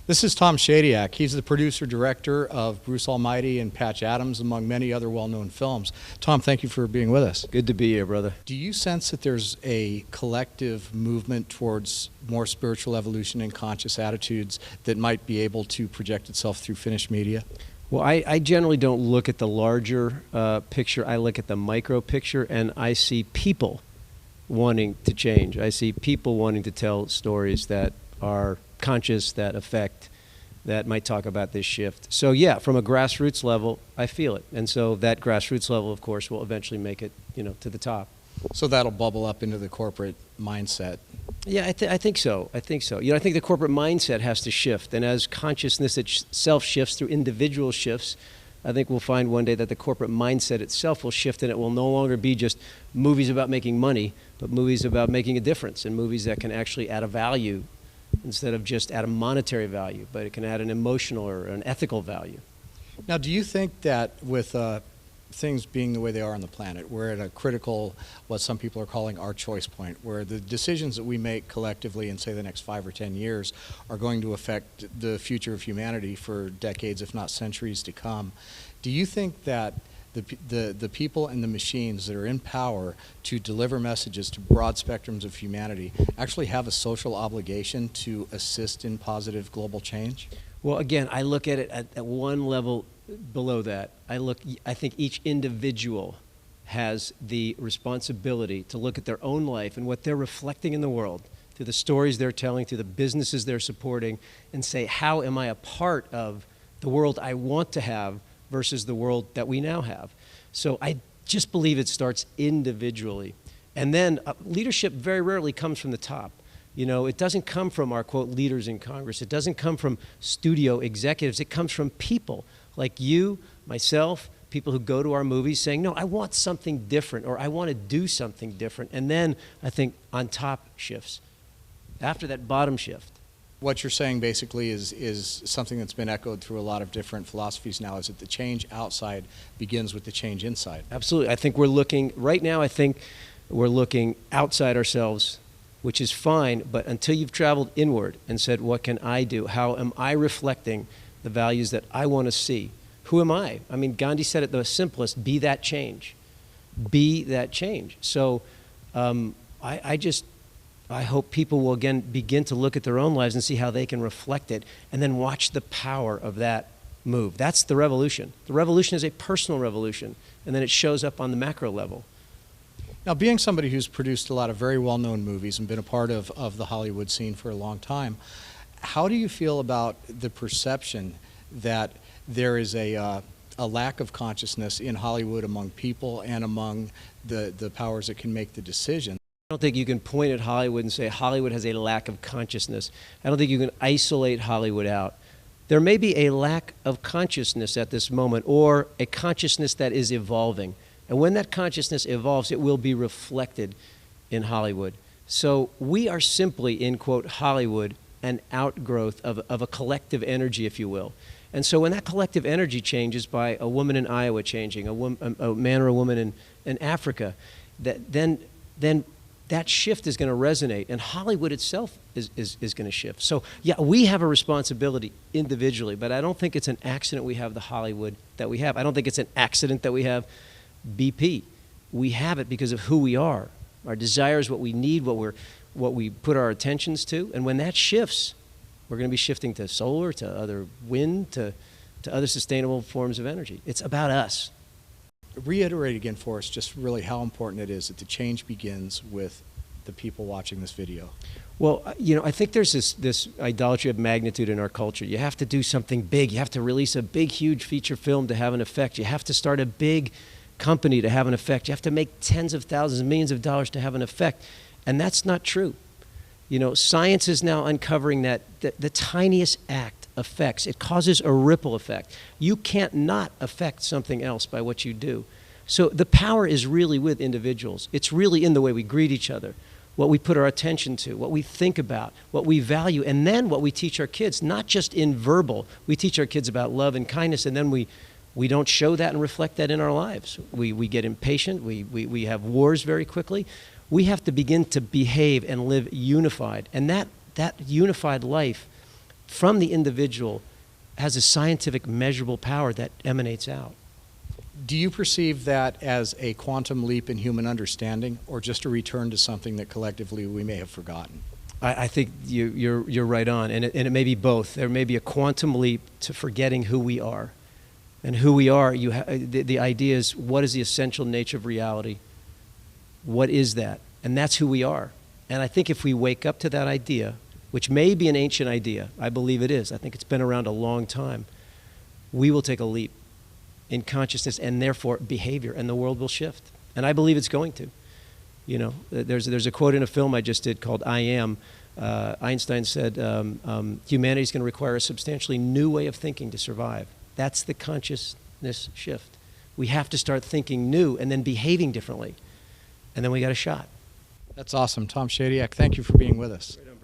This is Tom Shadyac. He's the producer-director of Bruce Almighty and Patch Adams, among many other well-known films. Tom, thank you for being with us. Good to be here, brother. Do you sense that there's a collective movement towards more spiritual evolution and conscious attitudes that might be able to project itself through finished media? Well, I generally don't look at the larger picture. I look at the micro picture, and I see people wanting to change. I see people wanting to tell stories that are conscious, that affect, that might talk about this shift. So yeah, from a grassroots level, I feel it. And so that grassroots level, of course, will eventually make it, to the top. So that'll bubble up into the corporate mindset. Yeah, I think so. I think so. I think the corporate mindset has to shift. And as consciousness itself shifts through individual shifts, I think we'll find one day that the corporate mindset itself will shift, and it will no longer be just movies about making money, but movies about making a difference, and movies that can actually add a value instead of just add a monetary value, but it can add an emotional or an ethical value. Now, do you think that with things being the way they are on the planet, we're at a critical, what some people are calling our choice point, where the decisions that we make collectively in, say, the next 5 or 10 years are going to affect the future of humanity for decades, if not centuries to come? Do you think that the people and the machines that are in power to deliver messages to broad spectrums of humanity actually have a social obligation to assist in positive global change? Well, again, I look at it at one level below that. I think each individual has the responsibility to look at their own life and what they're reflecting in the world, through the stories they're telling, through the businesses they're supporting, and say, how am I a part of the world I want to have versus the world that we now have? So I just believe it starts individually. And then leadership very rarely comes from the top. It doesn't come from our, quote, leaders in Congress. It doesn't come from studio executives. It comes from people like you, myself, people who go to our movies saying, no, I want something different, or I want to do something different. And then I think on top shifts, after that bottom shift. What you're saying basically is something that's been echoed through a lot of different philosophies now, is that the change outside begins with the change inside. Absolutely. I think right now we're looking outside ourselves, which is fine, but until you've traveled inward and said, what can I do? How am I reflecting the values that I want to see? Who am I? I mean, Gandhi said it the simplest: be that change. Be that change. So I hope people will again begin to look at their own lives and see how they can reflect it, and then watch the power of that move. That's the revolution. The revolution is a personal revolution, and then it shows up on the macro level. Now, being somebody who's produced a lot of very well-known movies and been a part of the Hollywood scene for a long time, how do you feel about the perception that there is a lack of consciousness in Hollywood among people and among the powers that can make the decision? I don't think you can point at Hollywood and say Hollywood has a lack of consciousness. I don't think you can isolate Hollywood out. There may be a lack of consciousness at this moment, or a consciousness that is evolving. And when that consciousness evolves, it will be reflected in Hollywood. So we are simply, in quote, Hollywood, an outgrowth of a collective energy, if you will. And so when that collective energy changes by a woman in Iowa changing, a man or a woman in Africa, then that shift is going to resonate, and Hollywood itself is going to shift. So yeah, we have a responsibility individually, but I don't think it's an accident we have the Hollywood that we have. I don't think it's an accident that we have BP. We have it because of who we are. Our desires, what we need, what we put our attentions to, and when that shifts, we're going to be shifting to solar, to other wind, to other sustainable forms of energy. It's about us. Reiterate again for us just really how important it is that the change begins with the people watching this video. Well, I think there's this idolatry of magnitude in our culture. You have to do something big. You have to release a big, huge feature film to have an effect. You have to start a big company to have an effect. You have to make tens of thousands, millions of dollars to have an effect. And that's not true. Science is now uncovering that the tiniest act affects. It causes a ripple effect. You can't not affect something else by what you do. So the power is really with individuals. It's really in the way we greet each other, what we put our attention to, what we think about, what we value, and then what we teach our kids, not just in verbal. We teach our kids about love and kindness, and then we don't show that and reflect that in our lives. We get impatient. We have wars very quickly. We have to begin to behave and live unified. And that unified life from the individual has a scientific measurable power that emanates out. Do you perceive that as a quantum leap in human understanding, or just a return to something that collectively we may have forgotten? I think you're right on, and it may be both. There may be a quantum leap to forgetting who we are. And who we are, the idea is, what is the essential nature of reality? What is that? And that's who we are. And I think if we wake up to that idea, which may be an ancient idea, I believe it is, I think it's been around a long time, we will take a leap in consciousness and therefore behavior, and the world will shift. And I believe it's going to. You know, there's a quote in a film I just did called I Am. Einstein said, humanity's going to require a substantially new way of thinking to survive. That's the consciousness shift. We have to start thinking new and then behaving differently. And then we got a shot. That's awesome. Tom Shadyac, thank you for being with us. Right on.